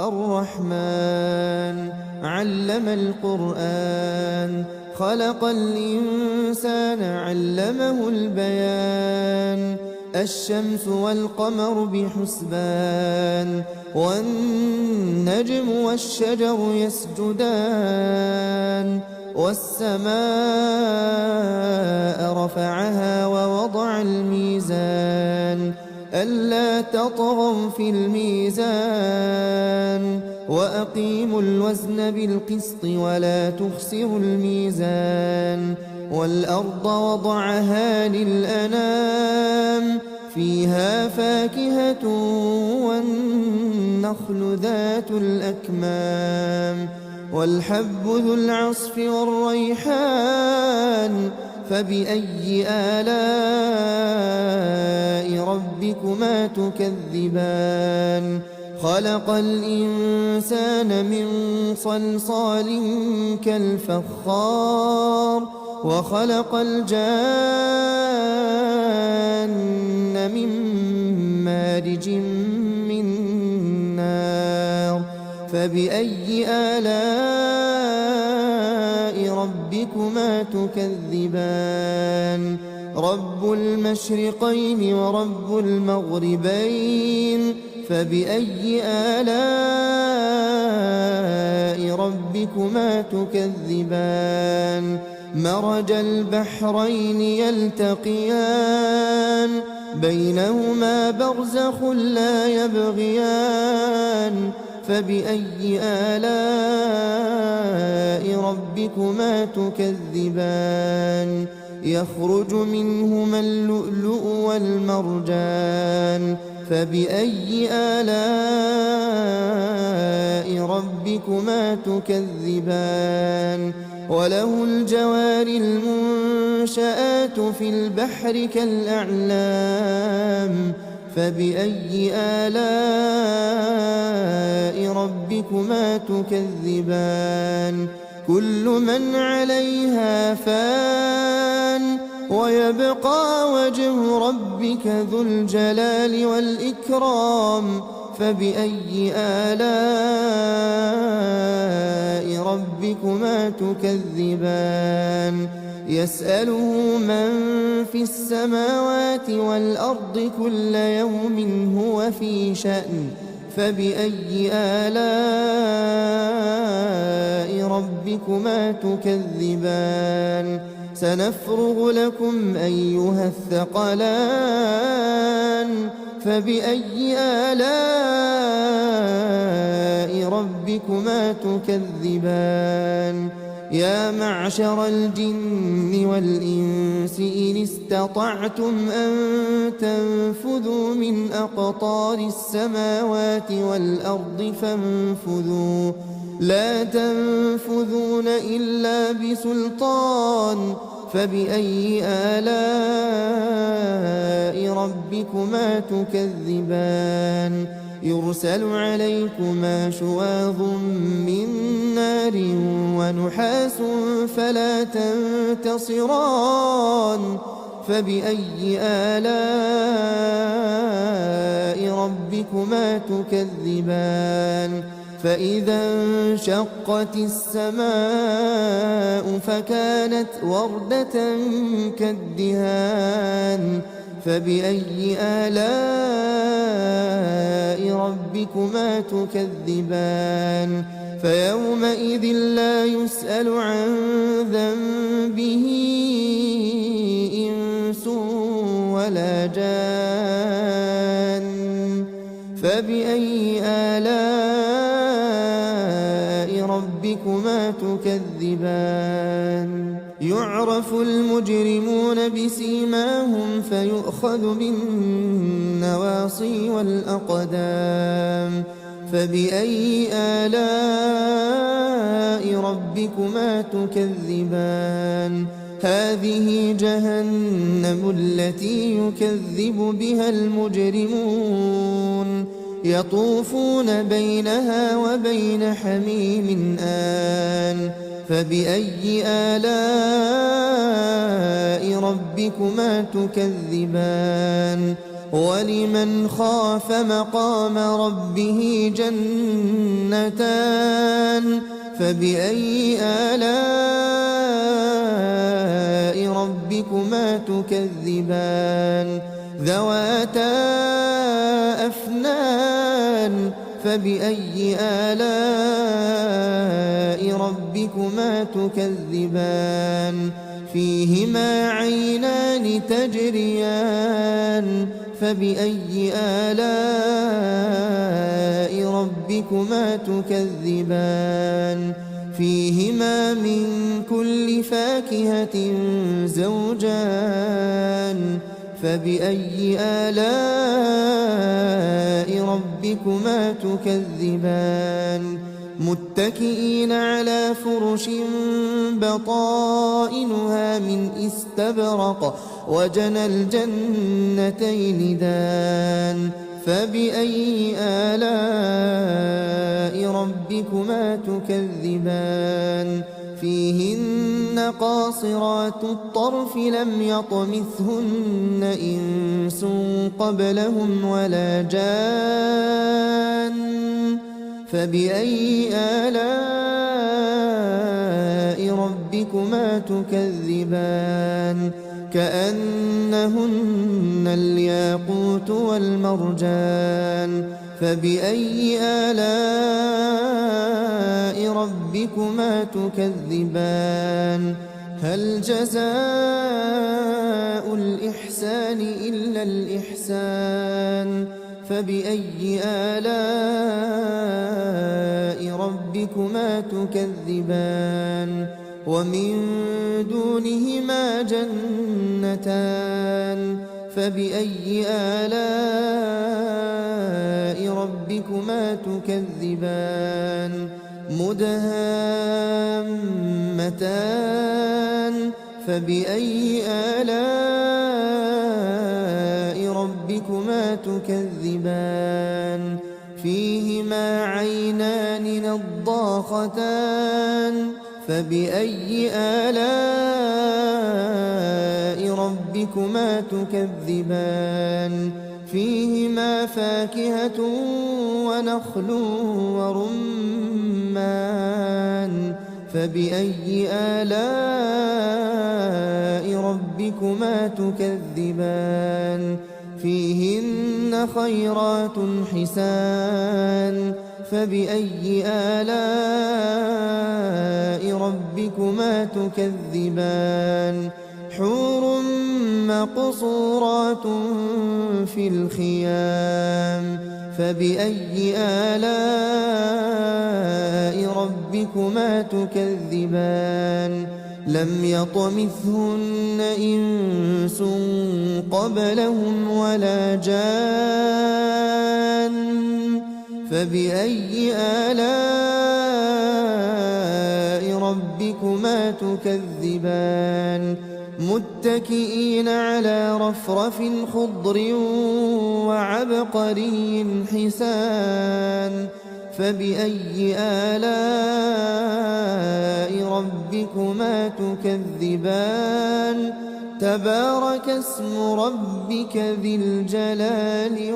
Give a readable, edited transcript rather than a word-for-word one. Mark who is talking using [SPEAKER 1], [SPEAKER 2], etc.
[SPEAKER 1] الرحمن علم القرآن خلق الإنسان علمه البيان الشمس والقمر بحسبان والنجم والشجر يسجدان والسماء رفعها ووضع الميزان ألا تطغوا في الميزان وأقيموا الوزن بالقسط ولا تخسروا الميزان والأرض وضعها للأنام فيها فاكهة والنخل ذات الأكمام والحب ذو العصف والريحان فبأي آلاء ربكما تكذبان خلق الإنسان من صلصال كالفخار وخلق الجان من مارج من نار فبأي آلاء ربكما تكذبان رب المشرقين ورب المغربين فبأي آلاء ربكما تكذبان مرج البحرين يلتقيان بينهما برزخ لا يبغيان فبأي آلاء ربكما تكذبان يخرج منهما اللؤلؤ والمرجان فبأي آلاء ربكما تكذبان وله الجوار المنشآت في البحر كالأعلام فبأي آلاء ربكما تكذبان كل من عليها فان ويبقى وجه ربك ذو الجلال والإكرام فبأي آلاء ربكما تكذبان يسأله من في السماوات والأرض كل يوم هو في شأن فبأي آلاء ربكما تكذبان سنفرغ لكم أيها الثقلان فبأي آلاء ربكما تكذبان يا معشر الجن والإنس إن استطعتم أن تنفذوا من أقطار السماوات والأرض فانفذوا لا تنفذون إلا بسلطان فبأي آلاء ربكما تكذبان يرسل عليكما شواظ من نار ونحاس فلا تنتصران فبأي آلاء ربكما تكذبان فإذا انشقت السماء فكانت وردة كالدهان فبأي آلاء ربكما تكذبان فيومئذ لا يسأل عن ذنبه إنس ولا جان فبأي آلاء ربكما تكذبان يعرف المجرمون بسيماهم فيؤخذ بالنواصي والأقدام فبأي آلاء ربكما تكذبان هذه جهنم التي يكذب بها المجرمون يطوفون بينها وبين حميم آن فبأي آلاء ربكما تكذبان ولمن خاف مقام ربه جنتان فبأي آلاء ربكما تكذبان ذواتا أفنان فبأي آلاء ربكما تكذبان فيهما عينان تجريان فبأي آلاء ربكما تكذبان فيهما من كل فاكهة زوجان فبأي آلاء ربكما تكذبان متكئين على فرش بطائنها من استبرق وجنى الجنتين دان فبأي آلاء ربكما تكذبان فيهن قاصرات الطرف لم يطمثهن إنس قبلهم ولا جان فبأي آلاء ربكما تكذبان كأنهن الياقوت والمرجان فبأي آلاء ربكما تكذبان هل جزاء الإحسان إلا الإحسان فبأي آلاء ربكما تكذبان ومن دونهما جنتان فبأي آلاء ربكما تكذبان مدهامتان فبأي آلاء ربكما تكذبان فيهما عينان نضاختان فبأي آلاء ربكما تكذبان فيهما فاكهة ونخل ورمان فبأي آلاء ربكما تكذبان فيهن خيرات حسان فبأي آلاء ربكما تكذبان حور مقصورات في الخيام فبأي آلاء ربكما تكذبان لم يطمثهن إنس قبلهم ولا جان فبأي آلاء ربكما تكذبان متكئين على رفرف خضر وعبقري حسان فبأي آلاء ربكما تكذبان تبارك اسم ربك ذي الجلال